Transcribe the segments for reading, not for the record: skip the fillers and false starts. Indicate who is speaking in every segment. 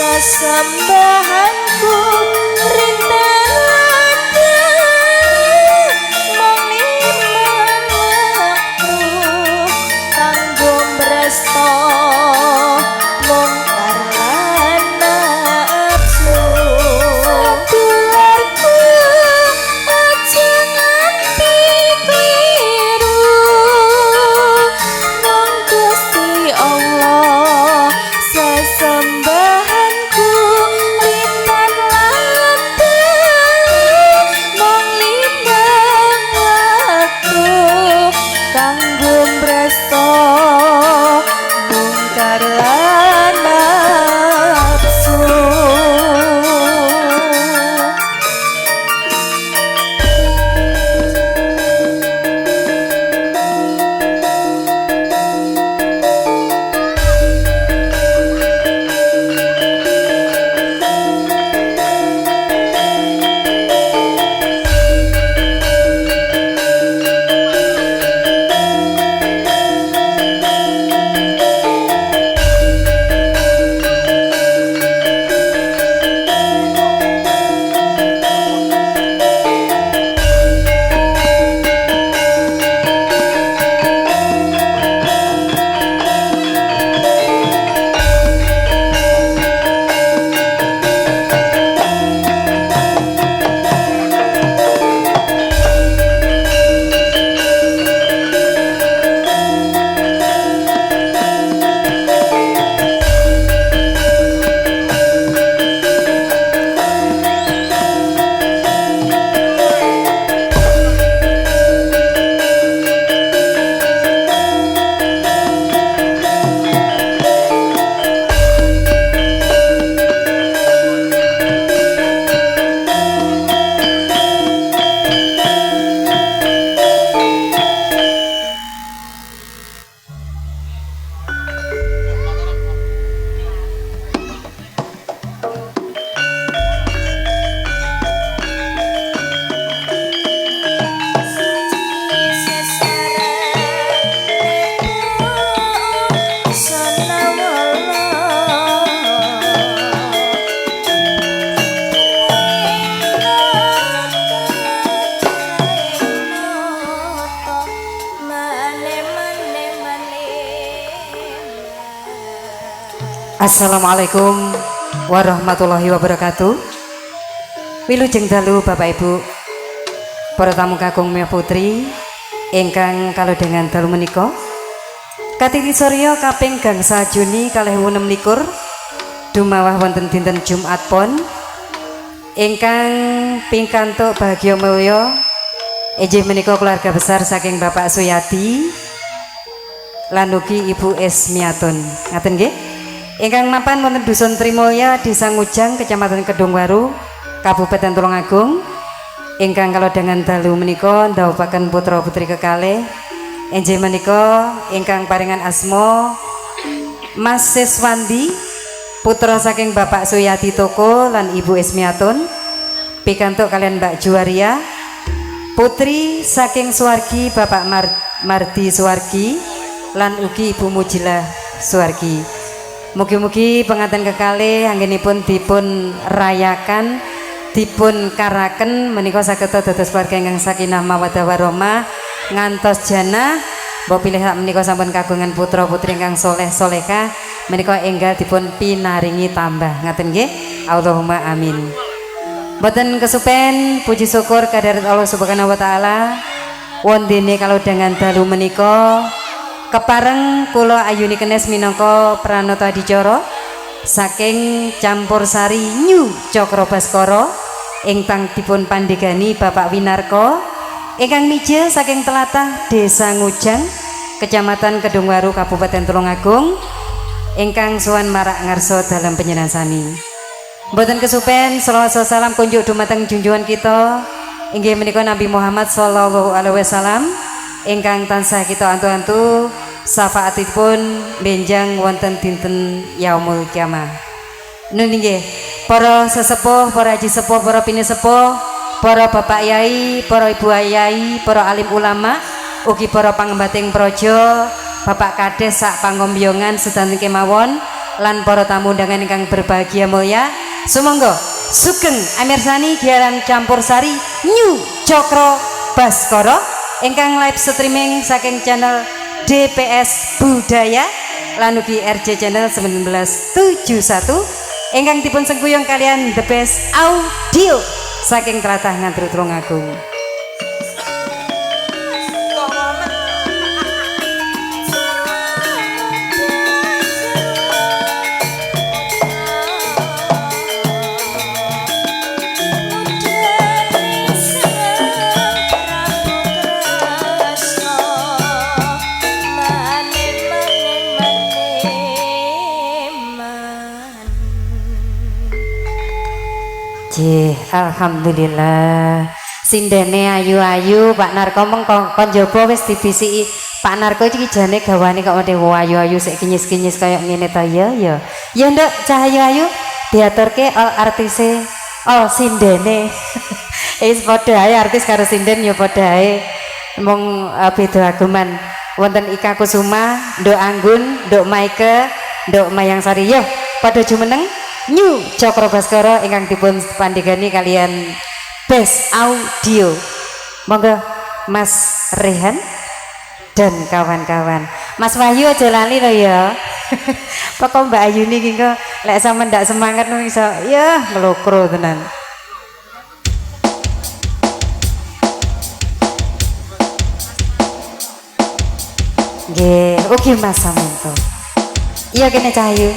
Speaker 1: Sesembahanku rintan Assalamualaikum warahmatullahi wabarakatuh. Wilujeng dalu Bapak Ibu, para tamu kakung Mia Putri ingkang kalodhengan dalu menika katiti surya kaping gangsa Juni 2016 dumawah wonten dinten Jumat Pon ingkang pingkantuk bahagia mulya inggih menika keluarga besar saking Bapak Suyadi lan ugi Ibu Esmiatun. Ngaten nggih. Ingkang mapan wonten Dusun Trimulya, Desa Ngujang, Kecamatan Kedungwaru, Kabupaten Tulungagung. Ingkang kalodhengan dalu menika ndhawuhaken putra putri kekalih inggih menika ingkang paringan asma Mas Siswandi, putra saking Bapak Suyadi Toko lan Ibu Esmiatun, pikantuk kalian Mbak Juwaria, putri saking Suwargi Bapak Mardi Suwargi lan ugi Ibu Mujilah Suwargi. Mugi-mugi pengantin kekalih anggenipun dipun rayakan, dipun karaken menika saged dados keluarga ingkang sakinah mawaddah warahmah ngantos jannah. Mbok pilih sak menika sampun kagungan putra putri ingkang soleh solehah menika enggal dipun pinaringi tambah. Ngaten nggih. Allahumma amin. Mboten kesupen puji syukur kehadirat Allah Subhanahu wa taala wondene kalodhengan dalu menika kepareng kula ayuni kenes minangka pranata adicara saking Campursari New Cokro Baskara ingkang dipun pandegani Bapak Winarko ingkang mija saking tlatah Desa Ngujang, Kecamatan Kedungwaru, Kabupaten Tulungagung ingkang sowan marak ngarsa dalam panjenengan sami. Mboten kesupen selawat salam kunjuk dumateng junjungan kita inggih menika Nabi Muhammad sallallahu alaihi wasallam ingkang tansah kita antu-antu syafaatipun benjang wonten dinten yaumul kiamah. Nun nggih, para sesepuh, para haji sepuh, para pini sepuh, para bapak yai, para ibu yai, para alim ulama, ugi para pangembating praja, bapak kades sak panggombiongan sedanten kemawon lan para tamu undangan ingkang berbahagia mulya. Sumangga sugeng amirsani giaran Campursari New Cokro Baskara ingkang live streaming saking channel DPS Budaya lan ugi RJ channel 1971 ingkang dipun sengkuyung kalian The Best Audio saking tlatah Ngantru Tulungagung. Alhamdulillah sindene ayu-ayu Pak Narko mengkon njaba wis dibisiki Pak Narko iki jane gawane kok ayu-ayu sik kinyis-kinyis kaya ngene ta ya ya nduk cah ayu-ayu diaturke artise sindene wis padha ae artis karo sinden ya padha ae mung beda ageman wonten Ika Kusuma, Nduk Anggun, Nduk Maike, Nduk Mayang Sari ya padha jumeneng New Cokro Baskara ingkang dipun pandegani kalian Best Audio. Monggo Mas Rehan dan kawan-kawan. Mas Wahyu aja lali lho ya. Pokok Mbak Ayuni iki kok lek sampean ndak semangat nu iso ya ngelokro tenan. Nggih, ugi Mas Samento. Iya kene Cahyu.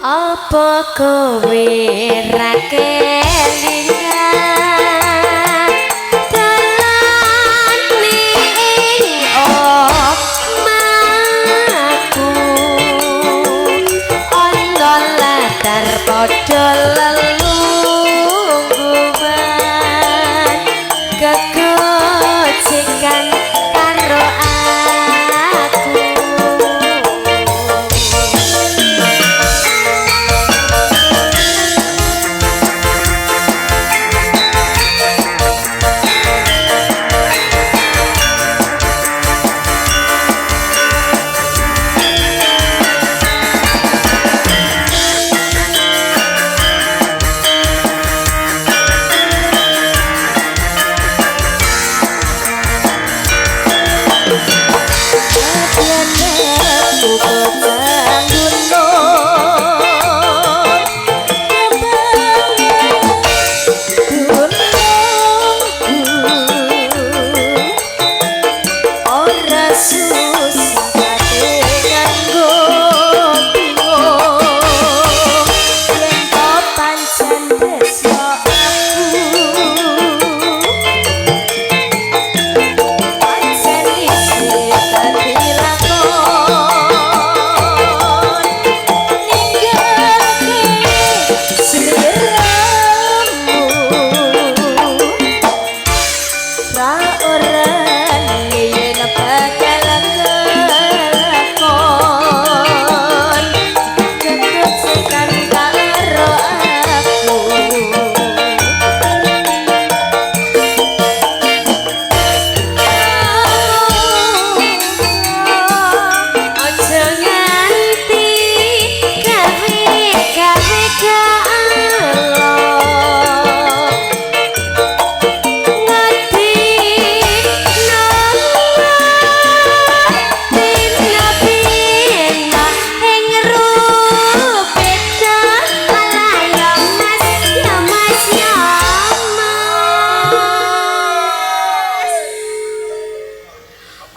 Speaker 2: Apa kowe ra kelingan dalane ing omahku ana latar padha lelungguhan gegocikan karo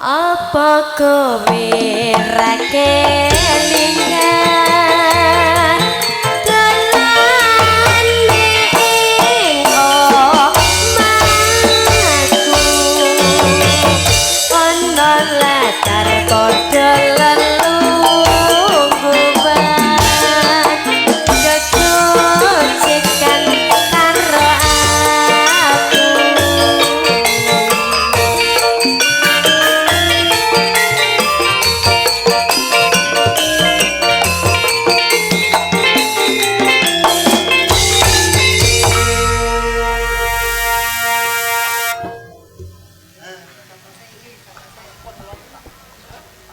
Speaker 2: apa kowe ra kelingan dalane ing omahku ana latar padha lelungguhan gegocikan karo aku.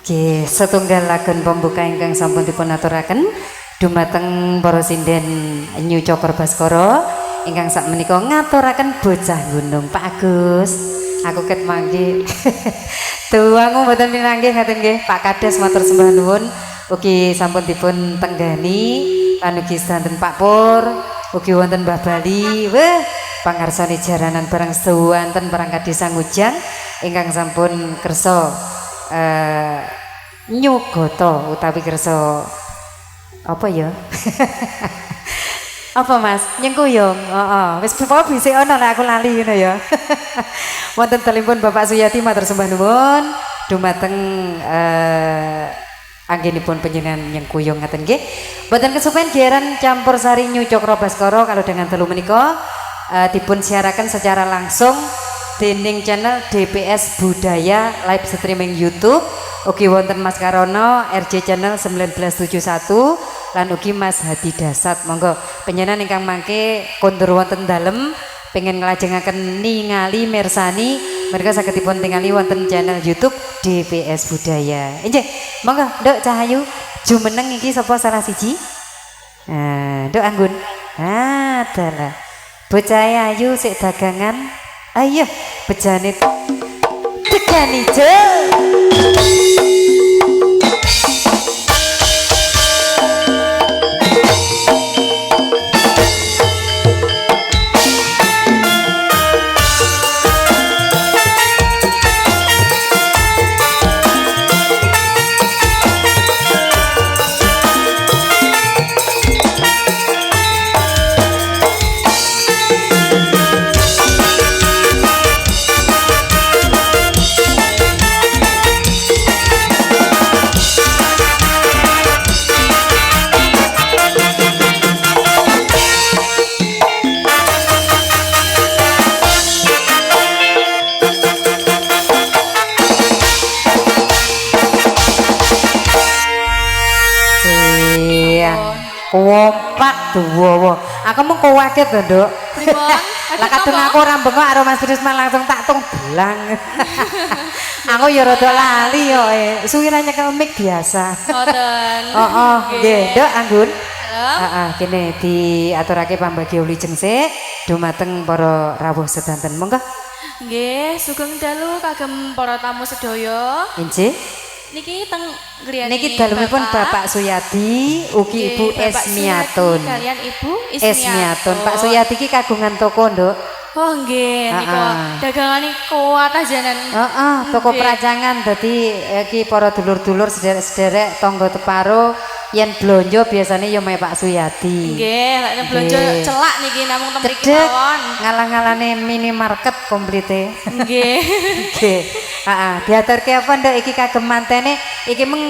Speaker 1: Nggih, setunggal lagun pembuka ingkang sampun dipun aturaken dumateng para sinden New Cokor Baskara ingkang sakmenika ngaturaken bocah gunung Pak Agus. Aku ket mangke. Tuwangu mboten pinanggih ngaten nggih. Pak Kades matur sembah nuwun ugi sampun dipun tenggani panugi sedanten Pak Pur, ugi wonten Mbah Bali. Wah, pangarsane jaranan barang sewanten perangkat desa Ngujang ingkang sampun kersa nyugoto utawi kersa apa ya? Apa Mas? Nyengkuyung. Heeh, wis apa bisa ana nek aku lali ngono ya. Wonten telepon Bapak Suyati matur sembah nuwun dumateng anggenipun panjenengan nyengkuyung ngaten nggih. Mboten kesupen giaran campur sari New Cokro Baskara kalau dengan telu menika dipun siarakan secara langsung dening channel DPS Budaya live streaming YouTube. Ugi wonten Mas Karono RJ channel 1971 lan ugi Mas Hadi Dasat. Monggo panjenengan ingkang mangke kondur wonten dalem pengen nglajengaken ningali mirsani mereka saged dipun tingali wonten channel YouTube DPS Budaya. Nggih, monggo Nduk Cahayu jumeneng iki sapa salah siji? Nduk Anggun. Dalah. Bocah ayu sik dagangan. Ayo bejane tegani je. Kompak duwowo. Aku mung kaget to, Nduk.
Speaker 2: Pripun?
Speaker 1: Lah kadung aku ora bengok karo Mas Trisman langsung tak tung belang. Aku ya rada lali yo. Suwi ra nyekel mic biasa.
Speaker 2: Ngoten.
Speaker 1: Oh, nggih, Nduk Anggun.
Speaker 2: Halo.
Speaker 1: Heeh, kene diaturake pambagi wilujeng sik dumateng para rawuh sedanten. Monggo.
Speaker 2: Nggih, sugeng dalu kagem para tamu sedaya.
Speaker 1: Injih.
Speaker 2: Niki teng griyane
Speaker 1: Niki dalemipun Bapak Suyadi ugi Ibu Esmiatun.
Speaker 2: Kalian Ibu
Speaker 1: Esmiatun. Pak Suyadi ki kagungan toko, Nduk.
Speaker 2: Oh nggih, nika dagangane kuat ajanan.
Speaker 1: Heeh, toko peracangan dadi iki para dulur-dulur sederek-sederek tangga teparo yen blonjo biasanya ya mae Pak Suyadi.
Speaker 2: Nggih, lek blonjo celak niki namung teng mriki
Speaker 1: Cedek,
Speaker 2: mawon.
Speaker 1: ngalang-alane minimarket komplite.
Speaker 2: Nggih.
Speaker 1: Nggih. Heeh, diaturke apa Nduk iki kagem mantene iki meng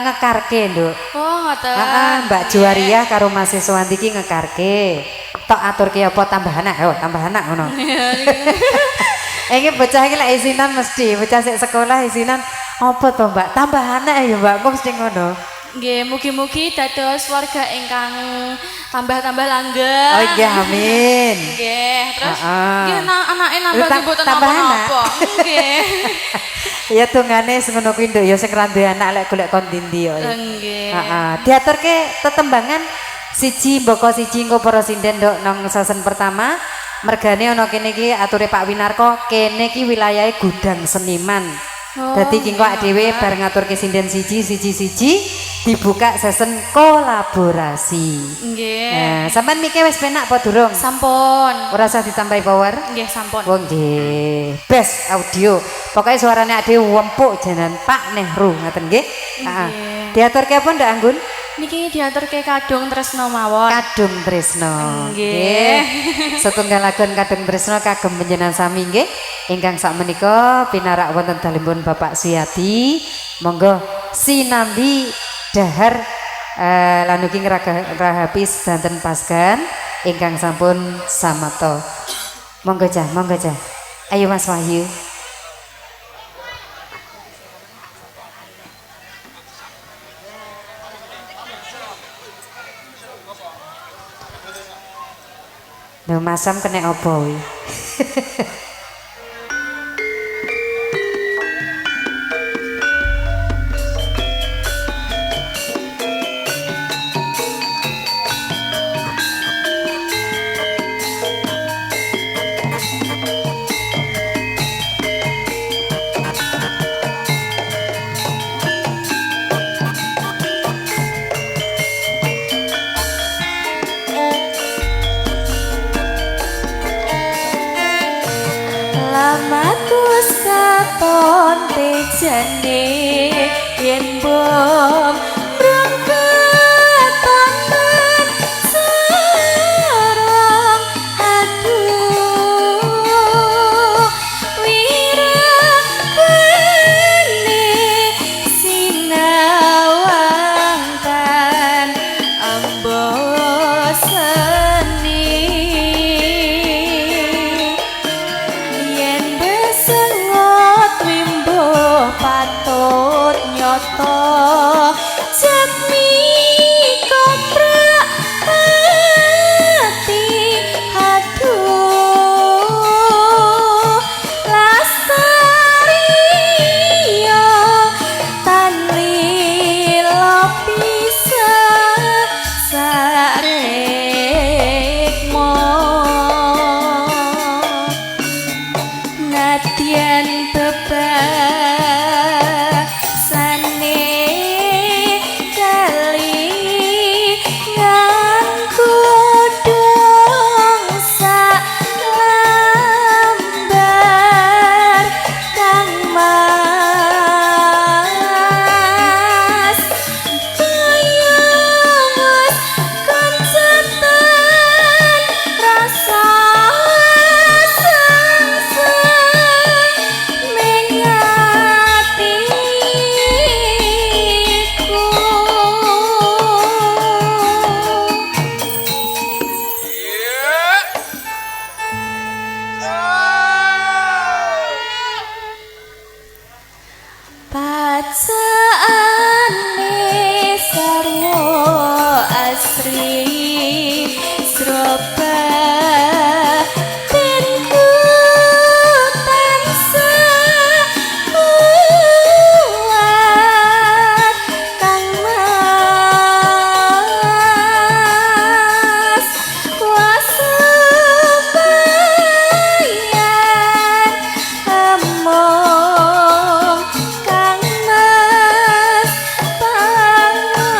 Speaker 1: ngekarke, Nduk.
Speaker 2: Oh, ngoten.
Speaker 1: Heeh, Mbak Juwariah karo Mas Siswanti iki ngekarke. Tok aturke apa tambah anak? Oh, tambah anak ngono. Iki bocah iki lek isinan mesti, bocah sik sekolah isinan apa to, Mbak? Tambah anak ya, Mbak. Kok mesti ngono.
Speaker 2: Nggih, mugi-mugi dados warga ingkang tambah-tambah langgeng.
Speaker 1: Oh iya, amin.
Speaker 2: Nggih, terus
Speaker 1: Heeh.
Speaker 2: nggih anake nambah mboten
Speaker 1: tambah anak.
Speaker 2: napa-napa. Nggih.
Speaker 1: Ya tungane ngono kuwi Nduk ya sing ra duwe anak lek golek kon ndi ya.
Speaker 2: Nggih.
Speaker 1: Heeh, diaturke tetembangan siji mboko siji engko para sinden Nduk nang season pertama. Mergane ana kene iki ature Pak Winarko, kene iki wilayahe gudang seniman. Dadi ki kok dhewe bareng ngaturke sinden siji dibuka season kolaborasi.
Speaker 2: Nggih.
Speaker 1: Sampeyan mike wis penak apa durung?
Speaker 2: Sampun.
Speaker 1: Ora usah ditambahi power.
Speaker 2: Nggih, sampun.
Speaker 1: Oh nggih. Best audio. Pokoknya suarane ade wempuk janan Pak Nehru ngaten nggih. Heeh. Diaturke apa Nduk Anggun?
Speaker 2: Niki diaturke Kadung Tresno mawon.
Speaker 1: Kadung Tresno.
Speaker 2: Nggih.
Speaker 1: Setunggalaken Kadung Tresno kagem panjenengan sami nggih. Ingkang sakmenika pinarak wonten dalembun Bapak Suyadi. Monggo sinambi dahar lan ugi ngrahapi sedanten pasgan ingkang sampun samata. Monggo Cah, monggo Cah. Ayo Mas Wahyu. Lho masam kena apa wi?
Speaker 2: Lamatus katon tejane yen bom rangkatan sarang aduh wirang bene sinawangkan amboseni pacaane sarwa asri sroba tinku tansah kuat kang mas wasubayan among kang mas pangarane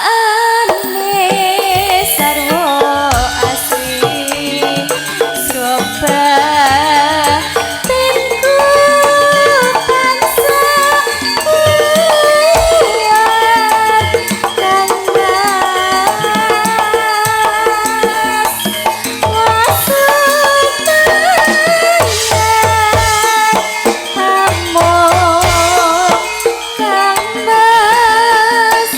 Speaker 2: pacaane sarwa asri sroba tinku tansah kuat kang mas wasubayan among kang mas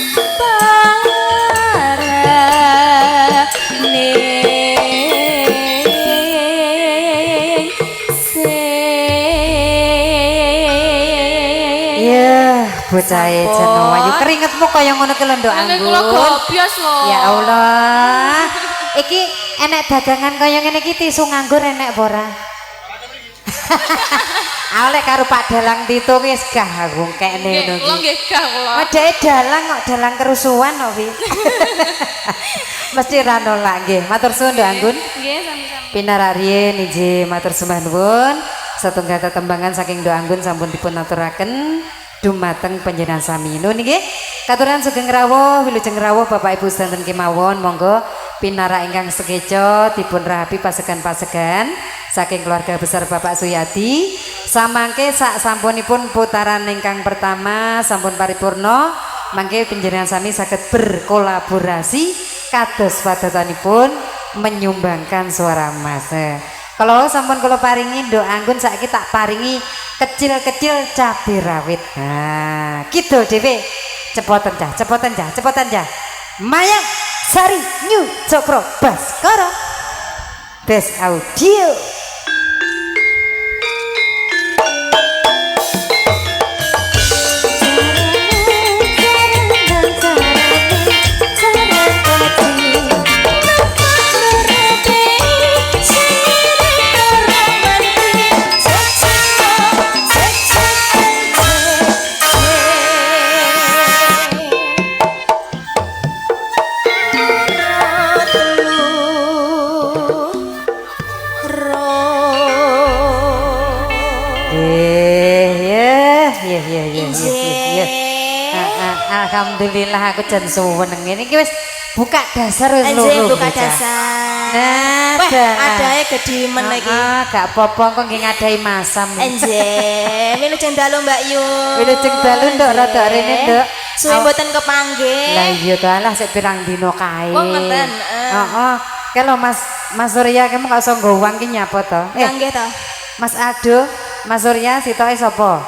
Speaker 1: bocah jeneng ayu keringetmu kaya ngono ki lho Nduk Anggun.
Speaker 2: Kula gobios lho.
Speaker 1: Ya Allah. Iki enek dagangan kaya ngene iki tisu nganggur enek apa ora? Awalnya karo Pak Dalang Tito wis gah aku kene ngono iki.
Speaker 2: Kula nggih gah kula.
Speaker 1: Adeke dalang kok dalang kerusuhan kok pi. Mesti ra nolak nggih. Matur suwun Nduk Anggun.
Speaker 2: Nggih sami-sami.
Speaker 1: Pinararien injih matur sembah nuwun. Satunggal tetembangan saking Nduk Anggun sampun dipun aturaken dumateng panjenengan sami nuwun nggih. Katuran sugeng rawuh wilujeng rawuh Bapak Ibu sedanten kemawon monggo pinara ingkang sekeca dipun rahapi pasegan-pasegan saking keluarga besar Bapak Suyadi samangke sak sampunipun putaran ingkang pertama sampun paripurna mangke panjenengan sami saged berkolaborasi kados padatanipun menyumbangkan suara emas. Kalau sampun kula paringi nduk anggun saiki tak paringi kecil-kecil cabai rawit. Nah, gitu dhewe. Cepoten cah, cepoten cah, cepoten cah. Mayang Sari New Cokro Baskara. Best Audio. Alhamdulillah aku jan suweneng ngene iki wis buka dasar wis loro.
Speaker 3: Buka dasar.
Speaker 1: Nah,
Speaker 3: adae gedhi men iki.
Speaker 1: Gak apa-apa kok nggih ngadahi masam.
Speaker 3: Nggih, wilujeng dalu Mbak Yu.
Speaker 1: Wilujeng dalu nduk rada rene nduk.
Speaker 3: Suwe mboten kepanggih.
Speaker 1: Lah iya to alah sik pirang dina kae.
Speaker 3: Oh ngoten.
Speaker 1: Heeh. Kalau Mas Surya kamu gak usah nggo uang ki nyapa to?
Speaker 3: Nggih to.
Speaker 1: Mas Ado, Mas Surya sitoke sapa?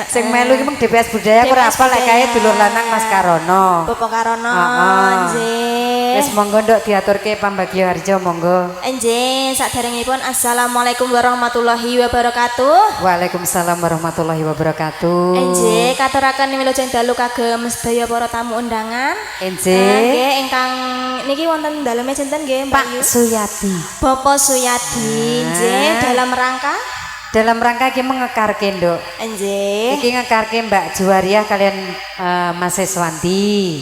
Speaker 1: Sing melu iki mung DPS Budaya aku ora apal lek kae dulur lanang Mas Karono.
Speaker 3: Bapak Karono, nggih.
Speaker 1: Wis monggo nduk diaturke pambagya harja monggo.
Speaker 3: Nggih, saderengipun Assalamualaikum warahmatullahi wabarakatuh.
Speaker 1: Waalaikumsalam warahmatullahi wabarakatuh.
Speaker 3: Nggih, katuraken wilujeng dalu kagem sedaya para tamu undangan.
Speaker 1: Nggih,
Speaker 3: ingkang niki wonten daleme sinten nggih, Mbak Yu?
Speaker 1: Pak Suyati.
Speaker 3: Bapak Suyati, nggih, dalam rangka
Speaker 1: iki mengekarke nduk.
Speaker 3: Nggih.
Speaker 1: Iki ngekarke Mbak Juwariah kalian Mas Seswanti.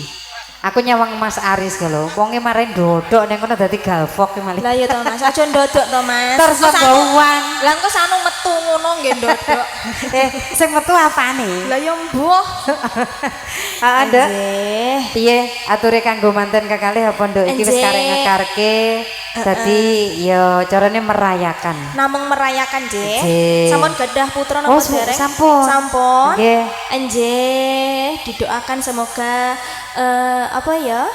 Speaker 1: Aku nyawang Mas Aris lho. Wonge mare ndodok ning kono dadi galvok ki malih.
Speaker 3: Lah ya to Mas, aja ndodok to Mas.
Speaker 1: Terus uang.
Speaker 3: Lah engko sanu metu ngono nggih ndodok.
Speaker 1: Sing metu apane?
Speaker 3: Lah ya mbuh.
Speaker 1: Nduk. Piye ature kanggo manten kekalih apa nduk iki wis karek ngekarke. Dadi ya carane merayakan.
Speaker 3: Namung merayakan, Nggih. Sampun gadah putra napa dereng?
Speaker 1: Sampun.
Speaker 3: Nggih. Nggih, didoakan semoga apa ya?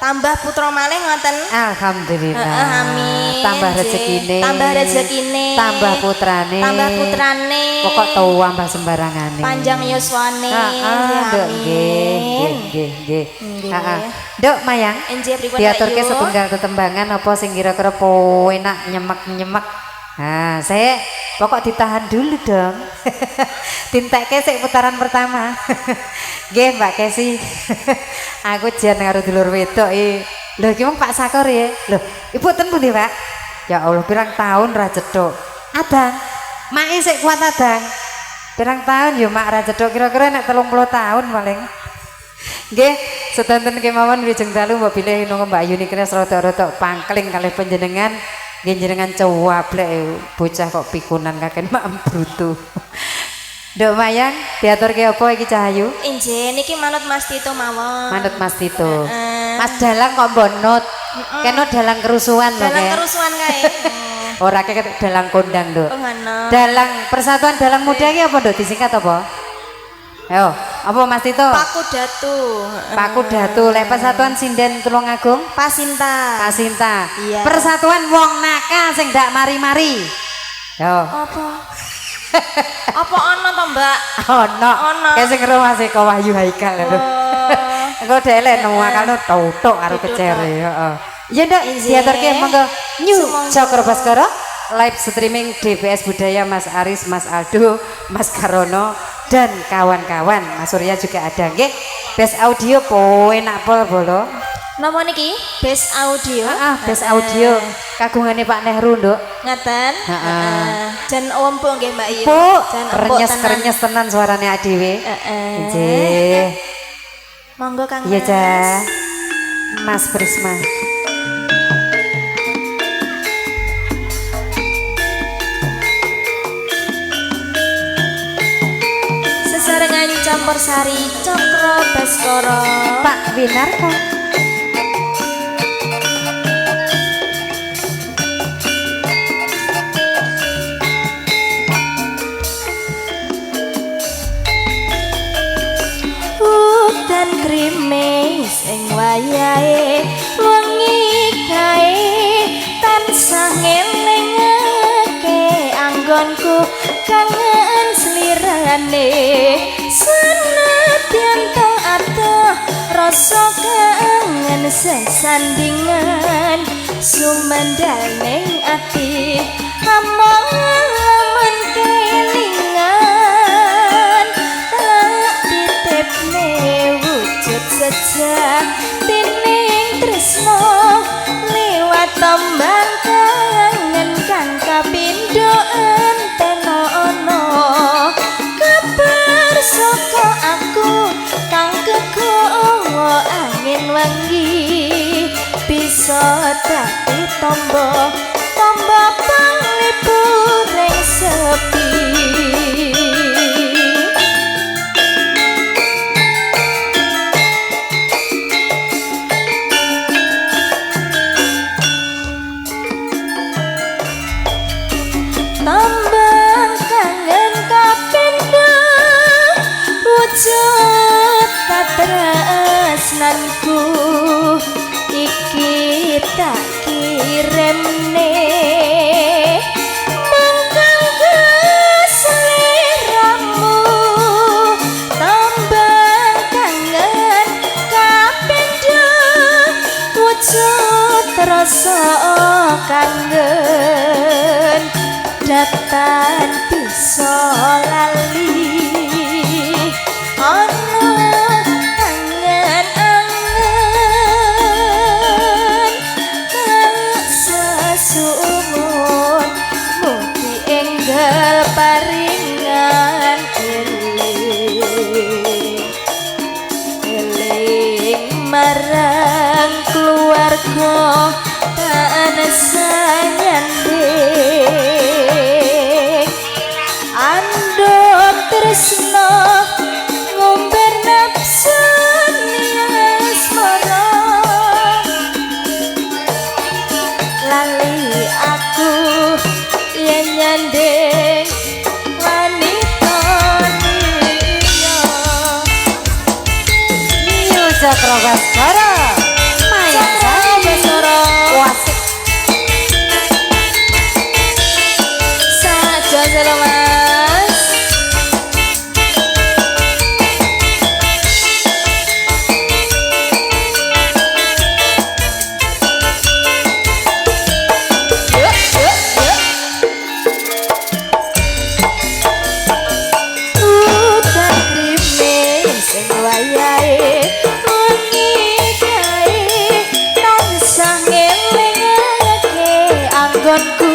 Speaker 3: Tambah putra malih ngoten.
Speaker 1: Alhamdulillah.
Speaker 3: Amin.
Speaker 1: Tambah rezekine.
Speaker 3: Tambah rezekine.
Speaker 1: Tambah putrane.
Speaker 3: Tambah putrane.
Speaker 1: Pokok tuwa mbah sembarangane.
Speaker 3: Panjang yuswane.
Speaker 1: Nggih. Nduk Mayang.
Speaker 3: Nggih pripun
Speaker 1: diaturke setunggal tetembangan apa sing kira-kira enak nyemek-nyemek. Nah, saya pokok ditahan dulu dong. Tintekke sik putaran pertama. Nggih, Mbak Kesi. Aku jan karo dulur wedok iki. Lho iki mung Pak Sakor ya. Lho, Ibu ten pundi, Pak? Ya Allah, pirang tahun ra cethuk. Adang. Mak sik kuat adang. Pirang tahun ya mak ra cethuk kira-kira nek 30 tahun paling. Nggih, sedanten kemawon wilujeng dalu mbok bilih nunggu Mbak Yuni kene rada-rada pangkling kalih panjenengan. Nggih jenengan cuwablek bocah kok pikunan kaken mak brutu. Nduk Mayang diaturke apa iki Cahayu?
Speaker 3: Nggih, niki manut Mas Tito mawon.
Speaker 1: Manut Mas Tito. Mas Dalang kok bonot. Kena dalang kerusuhan lho.
Speaker 3: Dalang kerusuhan kae.
Speaker 1: Ora kek dalang kondang, Nduk.
Speaker 3: Oh ngono.
Speaker 1: Dalang Persatuan Dalang Muda iki apa, Nduk? Disingkat apa? Ayo, apa Mas Tito?
Speaker 3: Paku Datu.
Speaker 1: Paku Datu, lek Persatuan Sinden Tulungagung?
Speaker 3: Pasinta.
Speaker 1: Pasinta.
Speaker 3: Iya.
Speaker 1: Persatuan Wong Nakal sing dak mari-mari. Yo.
Speaker 3: Apa? Apa ana to, Mbak?
Speaker 1: Ono. Kayak sing karo Mas Eko Wahyu Haikal lho. Engko dhelek nemu akal tutuk karo kecere, heeh. Ya ndak diaturke monggo New Cokro Baskara live streaming DPS Budaya Mas Aris, Mas Aldo, Mas Karono dan kawan-kawan. Mas Surya juga ada nggih. Best Audio enak pol bolo.
Speaker 3: Napa niki? Best Audio.
Speaker 1: Best Audio kagungane Pak Nehru, Nduk.
Speaker 3: Ngaten. Jan ompong nggih Mbak Yu.
Speaker 1: Jan krenyes tenan suarane adewe. Nggih.
Speaker 3: Monggo Kang.
Speaker 1: Iya, Cah. Mas Prisma.
Speaker 3: Sesarengan campur sari Cokro Baskara.
Speaker 1: Pak Winarko.
Speaker 3: Hutan krimis ing wayahe wengi kae tansah ngene kangen slirane senadyan to atuh rasa kangen sesandingan sumendal ning ati among lamun kelingan tak titipne wujud sejatining tresno liwat tembang kangen kang kapindho antena ana kabar saka aku kang kegawa angin wangi bisa dadi tombo panglipur ing sepi tambah kangen kapindho wujud katresnanku iki tak kirimne mangkang kesliramu tambah kangen kapindho wujud rasa kangen datan bisa lali ana angen-angen tak sesumur mugi enggal paringan eling marang keluarga tansah nyanding andhok tresno ngumbar nafsu asmara lali aku yen nyanding wanita liya
Speaker 1: Niu Cakrabaskara Maya
Speaker 3: Cakrabaskara
Speaker 1: wasik
Speaker 3: saja selamat udan krimis sing wayahe wengi kae tansah ngelingake anggonku